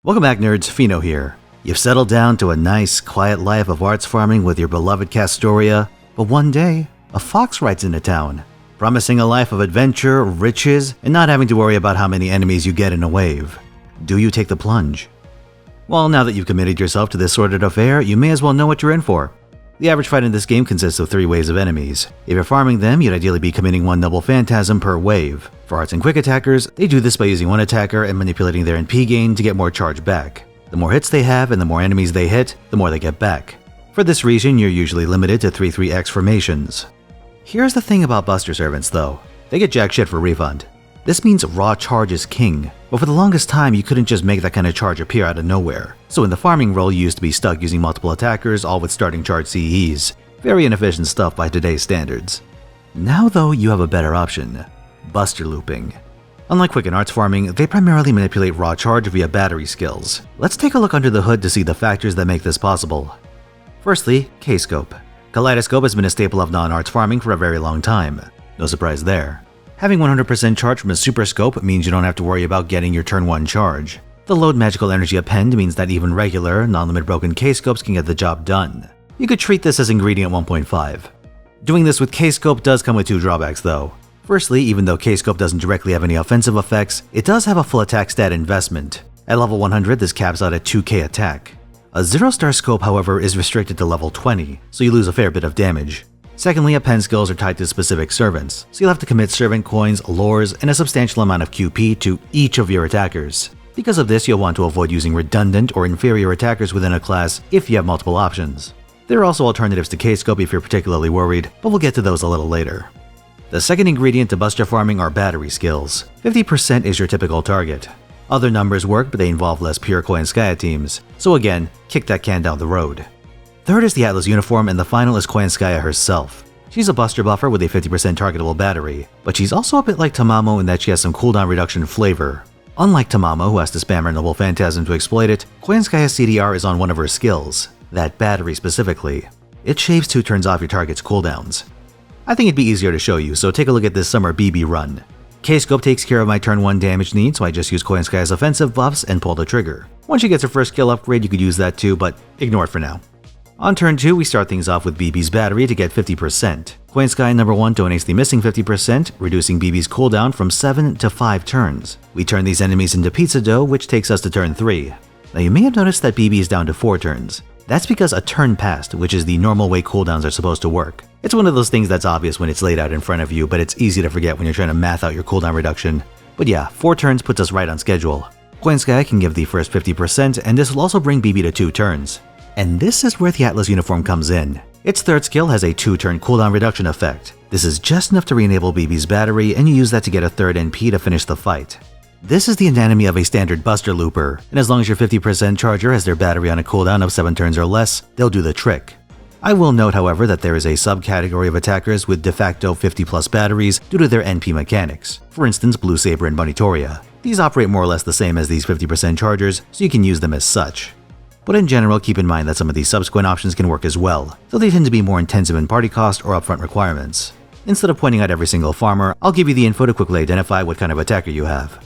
Welcome back, nerds. Fino here. You've settled down to a nice, quiet life of arts farming with your beloved Castoria, but one day, a fox rides into town, promising a life of adventure, riches, and not having to worry about how many enemies you get in a wave. Do you take the plunge? Well, now that you've committed yourself to this sordid affair, you may as well know what you're in for. The average fight in this game consists of 3 waves of enemies. If you're farming them, you'd ideally be committing 1 double phantasm per wave. For arts and quick attackers, they do this by using one attacker and manipulating their NP gain to get more charge back. The more hits they have and the more enemies they hit, the more they get back. For this reason, you're usually limited to 3-3x formations. Here's the thing about Buster Servants though. They get jack shit for refund. This means raw charge is king, but for the longest time you couldn't just make that kind of charge appear out of nowhere. So in the farming role you used to be stuck using multiple attackers, all with starting charge CEs. Very inefficient stuff by today's standards. Now though, you have a better option. Buster looping. Unlike quick and arts farming, they primarily manipulate raw charge via battery skills. Let's take a look under the hood to see the factors that make this possible. Firstly, K-Scope. Kaleidoscope has been a staple of non-arts farming for a very long time. No surprise there. Having 100% charge from a super scope means you don't have to worry about getting your turn 1 charge. The load magical energy append means that even regular, non-limit broken K-Scopes can get the job done. You could treat this as ingredient 1.5. Doing this with K-Scope does come with 2 drawbacks though. Firstly, even though K-Scope doesn't directly have any offensive effects, it does have a full attack stat investment. At level 100, this caps out at 2k attack. A 0-star scope, however, is restricted to level 20, so you lose a fair bit of damage. Secondly, append skills are tied to specific servants, so you'll have to commit servant coins, lores, and a substantial amount of QP to each of your attackers. Because of this, you'll want to avoid using redundant or inferior attackers within a class if you have multiple options. There are also alternatives to K-Scope if you're particularly worried, but we'll get to those a little later. The second ingredient to Buster farming are battery skills. 50% is your typical target. Other numbers work, but they involve less pure Koyanskaya teams, so again, kick that can down the road. Third is the Atlas uniform, and the final is Koyanskaya herself. She's a Buster buffer with a 50% targetable battery, but she's also a bit like Tamamo in that she has some cooldown reduction flavor. Unlike Tamamo, who has to spam her Noble Phantasm to exploit it, Koyanskaya's CDR is on one of her skills, that battery specifically. It shaves 2 turns off your target's cooldowns. I think it'd be easier to show you, so take a look at this summer BB run. K-Scope takes care of my turn 1 damage need, so I just use Koyanskaya's offensive buffs and pull the trigger. Once she gets her first skill upgrade, you could use that too, but ignore it for now. On turn 2, we start things off with BB's battery to get 50%. Koyanskaya number 1 donates the missing 50%, reducing BB's cooldown from 7 to 5 turns. We turn these enemies into pizza dough, which takes us to turn 3. Now you may have noticed that BB is down to 4 turns. That's because a turn passed, which is the normal way cooldowns are supposed to work. It's one of those things that's obvious when it's laid out in front of you, but it's easy to forget when you're trying to math out your cooldown reduction. But yeah, 4 turns puts us right on schedule. Koyanskaya can give the first 50%, and this will also bring BB to 2 turns. And this is where the Atlas uniform comes in. Its third skill has a 2-turn cooldown reduction effect. This is just enough to re-enable BB's battery, and you use that to get a 3rd NP to finish the fight. This is the anatomy of a standard Buster looper, and as long as your 50% charger has their battery on a cooldown of 7 turns or less, they'll do the trick. I will note, however, that there is a subcategory of attackers with de facto 50+ batteries due to their NP mechanics. For instance, Blue Saber and Bunnytoria. These operate more or less the same as these 50% chargers, so you can use them as such. But in general, keep in mind that some of these subsequent options can work as well, though they tend to be more intensive in party cost or upfront requirements. Instead of pointing out every single farmer, I'll give you the info to quickly identify what kind of attacker you have.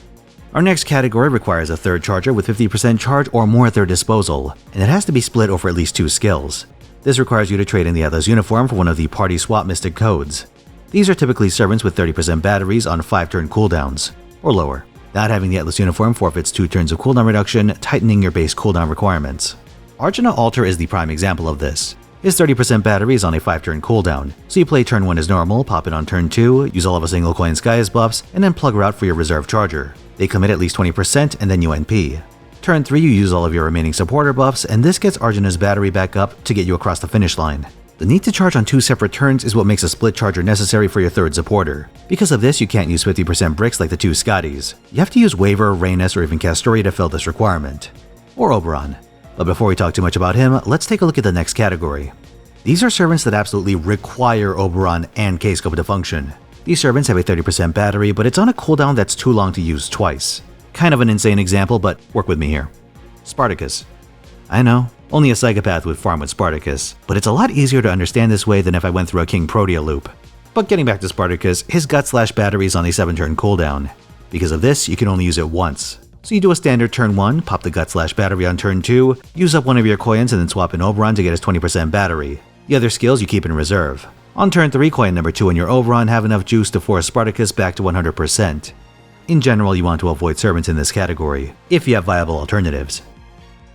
Our next category requires a 3rd charger with 50% charge or more at their disposal, and it has to be split over at least 2 skills. This requires you to trade in the Atlas uniform for one of the party swap mystic codes. These are typically servants with 30% batteries on 5-turn cooldowns, or lower. Not having the Atlas uniform forfeits 2 turns of cooldown reduction, tightening your base cooldown requirements. Arjuna Alter is the prime example of this. His 30% battery is on a 5-turn cooldown, so you play turn 1 as normal, pop it on turn 2, use all of a single Koyanskaya's buffs, and then plug her out for your reserve charger. They commit at least 20% and then you NP. Turn 3 you use all of your remaining supporter buffs, and this gets Arjuna's battery back up to get you across the finish line. The need to charge on 2 separate turns is what makes a split charger necessary for your 3rd supporter. Because of this, you can't use 50% bricks like the 2 Scotties. You have to use Waver, Rhaenys, or even Castoria to fill this requirement. Or Oberon. But before we talk too much about him, let's take a look at the next category. These are servants that absolutely require Oberon and K-Scope to function. These servants have a 30% battery, but it's on a cooldown that's too long to use twice. Kind of an insane example, but work with me here. Spartacus. I know, only a psychopath would farm with Spartacus, but it's a lot easier to understand this way than if I went through a King Protea loop. But getting back to Spartacus, his gut/battery is on a 7-turn cooldown. Because of this, you can only use it once. So you do a standard turn 1, pop the gut/battery on turn 2, use up one of your Koyans and then swap in Oberon to get his 20% battery. The other skills you keep in reserve. On turn 3, Koyan number 2 and your Oberon have enough juice to force Spartacus back to 100%. In general, you want to avoid servants in this category, if you have viable alternatives.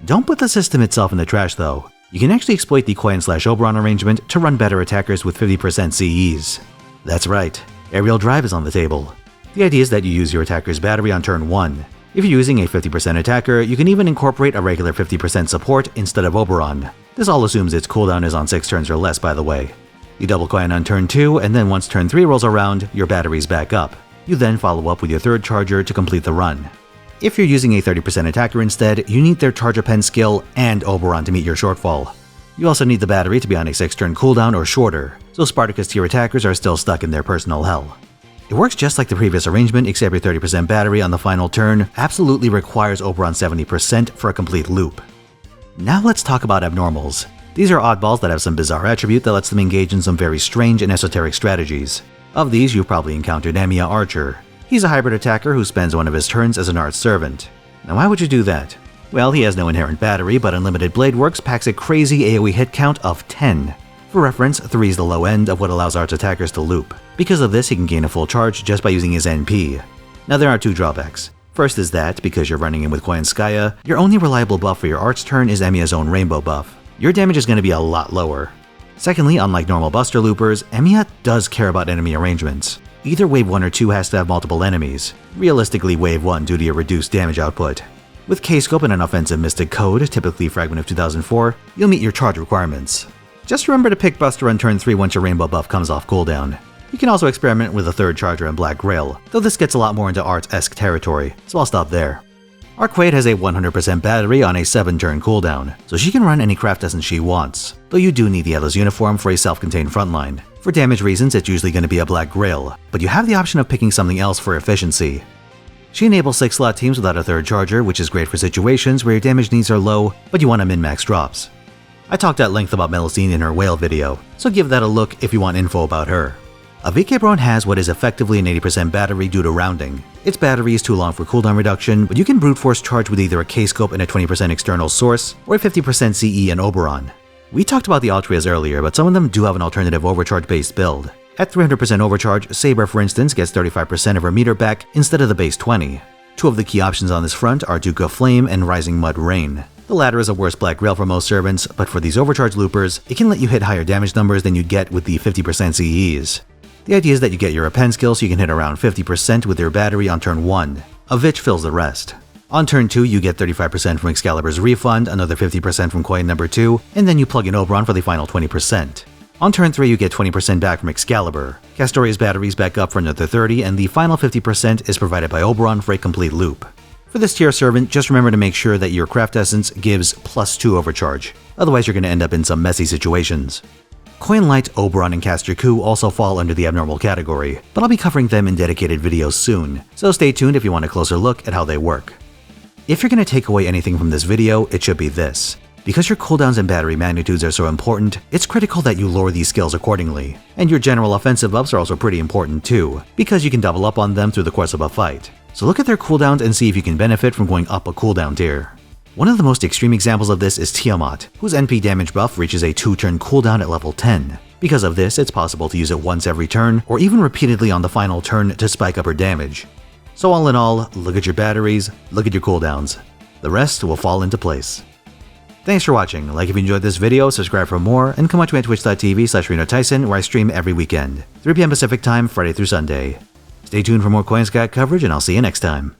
Don't put the system itself in the trash though. You can actually exploit the Koyan/Oberon arrangement to run better attackers with 50% CEs. That's right, aerial drive is on the table. The idea is that you use your attacker's battery on turn 1. If you're using a 50% attacker, you can even incorporate a regular 50% support instead of Oberon. This all assumes its cooldown is on 6 turns or less, by the way. You double Koyan on turn 2, and then once turn 3 rolls around, your battery's back up. You then follow up with your third charger to complete the run. If you're using a 30% attacker instead, you need their Charger Pen skill and Oberon to meet your shortfall. You also need the battery to be on a 6-turn cooldown or shorter, so Spartacus tier attackers are still stuck in their personal hell. It works just like the previous arrangement, except your 30% battery on the final turn absolutely requires Oberon 70% for a complete loop. Now let's talk about abnormals. These are oddballs that have some bizarre attribute that lets them engage in some very strange and esoteric strategies. Of these, you've probably encountered Emiya Archer. He's a hybrid attacker who spends one of his turns as an art servant. Now why would you do that? Well, he has no inherent battery, but Unlimited Blade Works packs a crazy AoE hit count of 10. For reference, 3 is the low end of what allows arts attackers to loop. Because of this, he can gain a full charge just by using his NP. Now there are 2 drawbacks. First is that, because you're running in with Koyanskaya, your only reliable buff for your arts turn is Emiya's own rainbow buff. Your damage is going to be a lot lower. Secondly, unlike normal Buster Loopers, Emiya does care about enemy arrangements. Either Wave 1 or 2 has to have multiple enemies. Realistically, Wave 1 due to your reduced damage output. With K-Scope and an offensive Mystic Code, typically Fragment of 2004, you'll meet your charge requirements. Just remember to pick Buster on turn 3 once your rainbow buff comes off cooldown. You can also experiment with a third charger and Black Grail, though this gets a lot more into Arts-esque territory, so I'll stop there. Arquaid has a 100% battery on a 7-turn cooldown, so she can run any craft essence she wants, though you do need the Yellow's uniform for a self-contained frontline. For damage reasons, it's usually going to be a Black Grail, but you have the option of picking something else for efficiency. She enables 6-slot teams without a third charger, which is great for situations where your damage needs are low, but you want to min-max drops. I talked at length about Melusine in her whale video, so give that a look if you want info about her. A VK Bron has what is effectively an 80% battery due to rounding. Its battery is too long for cooldown reduction, but you can brute force charge with either a K-Scope and a 20% external source, or a 50% CE and Oberon. We talked about the Altrias earlier, but some of them do have an alternative overcharge-based build. At 300% overcharge, Saber for instance gets 35% of her meter back instead of the base 20. 2 of the key options on this front are Duke of Flame and Rising Mud Rain. The latter is a worse Black Grail for most servants, but for these overcharge loopers, it can let you hit higher damage numbers than you'd get with the 50% CEs. The idea is that you get your Append skill so you can hit around 50% with your battery on turn 1. A Vitch fills the rest. On turn 2, you get 35% from Excalibur's Refund, another 50% from Koyan number 2, and then you plug in Oberon for the final 20%. On turn 3, you get 20% back from Excalibur. Castoria's batteries back up for another 30, and the final 50% is provided by Oberon for a complete loop. For this tier servant, just remember to make sure that your craft essence gives +2 overcharge, otherwise you're going to end up in some messy situations. Koyan Light, Oberon, and Caster Coup also fall under the abnormal category, but I'll be covering them in dedicated videos soon, so stay tuned if you want a closer look at how they work. If you're going to take away anything from this video, it should be this. Because your cooldowns and battery magnitudes are so important, it's critical that you lower these skills accordingly. And your general offensive buffs are also pretty important too, because you can double up on them through the course of a fight. So look at their cooldowns and see if you can benefit from going up a cooldown tier. One of the most extreme examples of this is Tiamat, whose NP damage buff reaches a 2-turn cooldown at level 10. Because of this, it's possible to use it once every turn, or even repeatedly on the final turn to spike up her damage. So all in all, look at your batteries, look at your cooldowns. The rest will fall into place. Thanks for watching. Like if you enjoyed this video, subscribe for more, and come watch me at twitch.tv/Finotaisen, where I stream every weekend, 3 PM Pacific time, Friday through Sunday. Stay tuned for more Koyanskaya coverage, and I'll see you next time.